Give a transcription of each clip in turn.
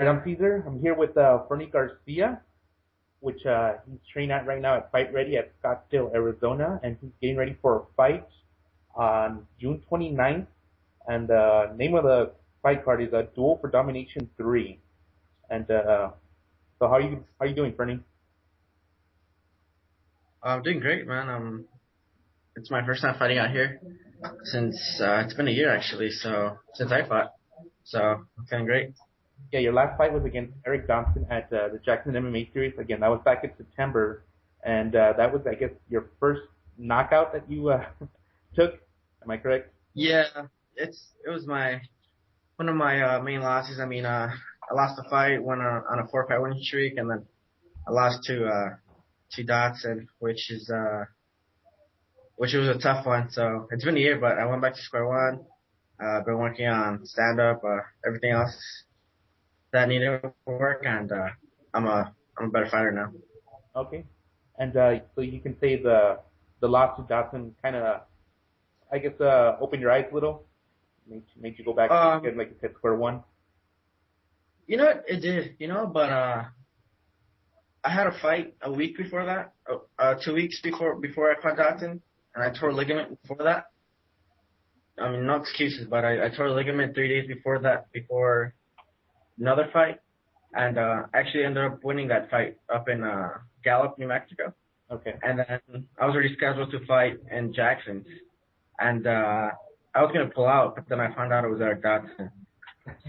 I'm Caesar. I'm here with Fernie Garcia, which he's training at right now at Fight Ready at Scottsdale, Arizona, and he's getting ready for a fight on June 29th. And the name of the fight card is a Duel for Domination 3. And so how you doing, Fernie? I'm doing great, man. It's my first time fighting out here since it's been a year actually. So since I fought, so I'm feeling great. Yeah, your last fight was against Eric Johnson at the Jackson MMA series. Again, that was back in September, and that was, I guess, your first knockout that you took. Am I correct? Yeah, it was my one of my main losses. I lost the fight, went on a 4-fight winning streak, and then I lost to Dotson, which was a tough one. So it's been a year, but I went back to square one. Been working on stand up, everything else that needed work, and I'm a better fighter now. Okay. And so you can say the loss to Dotson kind of, I guess, opened your eyes a little, made you go back to get, like you said, square one. You know what? It did, but I had a fight a week before that, 2 weeks before I fought Dotson, and I tore a ligament before that. I mean, no excuses, but I tore a ligament 3 days before that, before another fight, and actually ended up winning that fight up in Gallup, New Mexico. Okay. And then I was already scheduled to fight in Jackson, and I was gonna pull out, but then I found out it was Eric Dodson.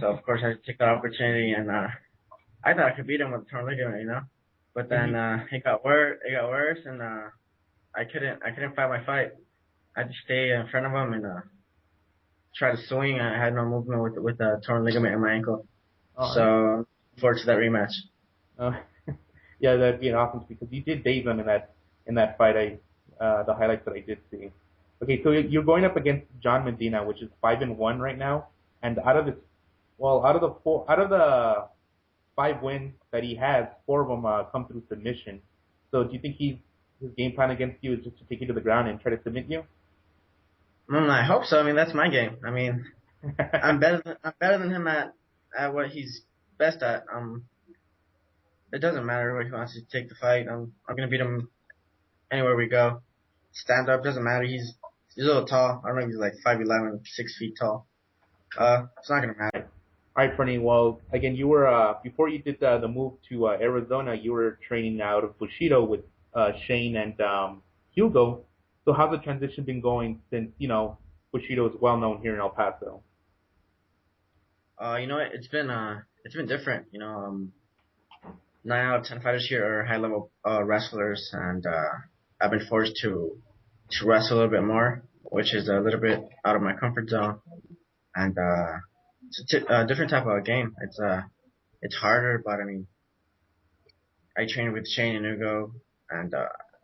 So of course I took that opportunity, and I thought I could beat him with a torn ligament, But then it got worse, and I couldn't fight my fight. I had to stay in front of him and try to swing. I had no movement with a torn ligament in my ankle. So look forward to that rematch. Yeah, that'd be an awesome because you did daze him in that fight. The highlights that I did see. Okay, so you're going up against John Medina, which is 5-1 right now, and out of the 5 wins that he has, 4 of them come through submission. So do you think his game plan against you is just to take you to the ground and try to submit you? I hope so. I mean, that's my game. I mean, I'm better than him at what he's best at. It doesn't matter where he wants to take the fight. I'm gonna beat him anywhere we go. Stand up doesn't matter. He's a little tall. I don't know if he's like 5'11", 6 feet tall. It's not gonna matter. All right, Fernie. Well, again, you were before you did the move to Arizona, you were training out of Bushido with Shane and Hugo. So how's the transition been going since Bushido is well known here in El Paso? It's been different. 9 out of 10 fighters here are high level wrestlers, and I've been forced to wrestle a little bit more, which is a little bit out of my comfort zone, and it's a different type of game. It's harder, but I mean, I trained with Shane and Hugo, and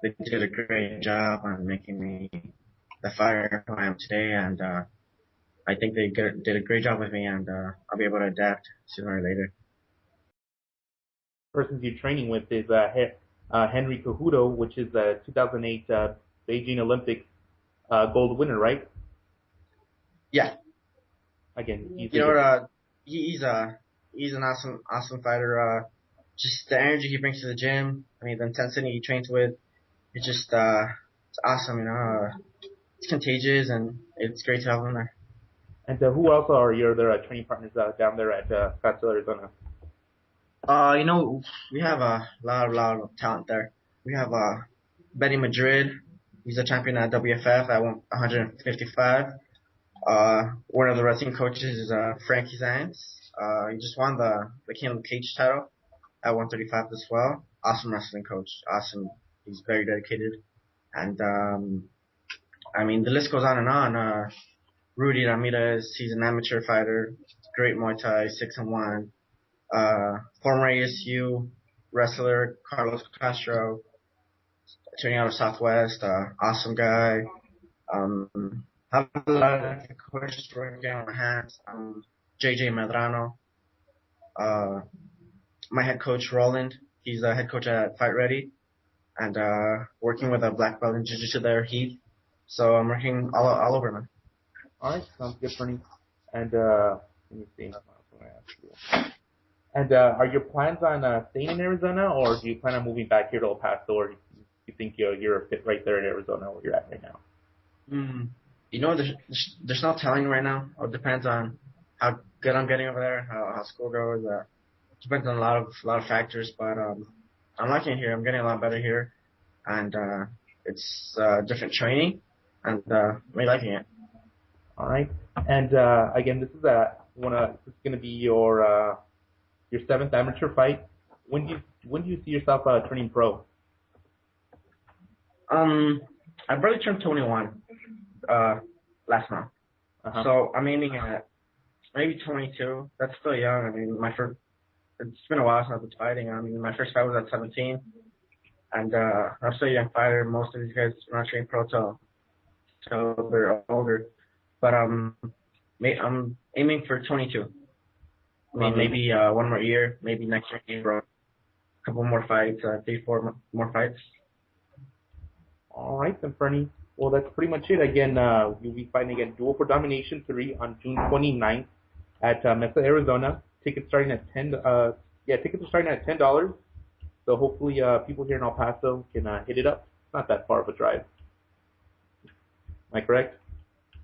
they did a great job on making me the fighter who I am today, and I think they did a great job with me, and I'll be able to adapt sooner or later. Persons you're training with is Henry Cejudo, which is the 2008 Beijing Olympics gold winner, right? Yeah. Again, he's an awesome fighter. Just the energy he brings to the gym. I mean, the intensity he trains with. It's just it's awesome. It's contagious, and it's great to have him there. And who else are your other training partners down there at Scottsdale, Arizona? We have a lot of talent there. We have Benny Madrid. He's a champion at WFF at 155. One of the wrestling coaches is Frankie Zans. He just won the King of the Cage title at 135 as well. Awesome wrestling coach. Awesome. He's very dedicated. And I mean, the list goes on and on. Rudy Ramirez, he's an amateur fighter. Great Muay Thai, 6-1. Former ASU wrestler Carlos Castro, training out of Southwest. Awesome guy. Have a lot of coaches working on my hands. JJ Medrano. My head coach Roland. He's the head coach at Fight Ready, and working with a black belt in Jiu-Jitsu there, Heath. So I'm working all over, man. All right, sounds good, Fernie. And let me see. What else can I ask you? And are your plans on staying in Arizona, or do you plan on moving back here to El Paso, or you think you're a fit right there in Arizona where you're at right now? Mm, there's no telling right now. It depends on how good I'm getting over there, how school goes. Depends on a lot of factors, but I'm liking it here. I'm getting a lot better here, and it's different training, and really liking it. All right. And again, this is going to be your seventh amateur fight. When do you see yourself turning pro? Um, I barely turned 21 uh, last month, Uh-huh. so I'm aiming at maybe 22. That's still young. I mean, it's been a while since I've been fighting. I mean, my first fight was at 17, and I'm still a young fighter. Most of these guys are not trained pro till they're older, but I'm aiming for 22. I mean, Lovely. maybe one more year, maybe next year, bro. A couple more fights, three, four more fights. All right, then, Fernie. Well, that's pretty much it. Again, you'll be fighting again Duel for Domination 3 on June 29th at Mesa, Arizona. Tickets starting at tickets are starting at $10. So hopefully, people here in El Paso can hit it up. It's not that far of a drive. Am I correct?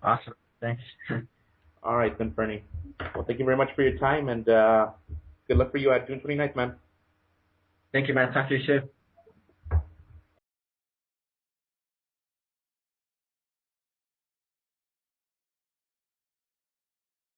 Awesome. Thanks. All right, then, Fernie. Well, thank you very much for your time, and good luck for you at June 29th, man. Thank you, man. Talk to you soon.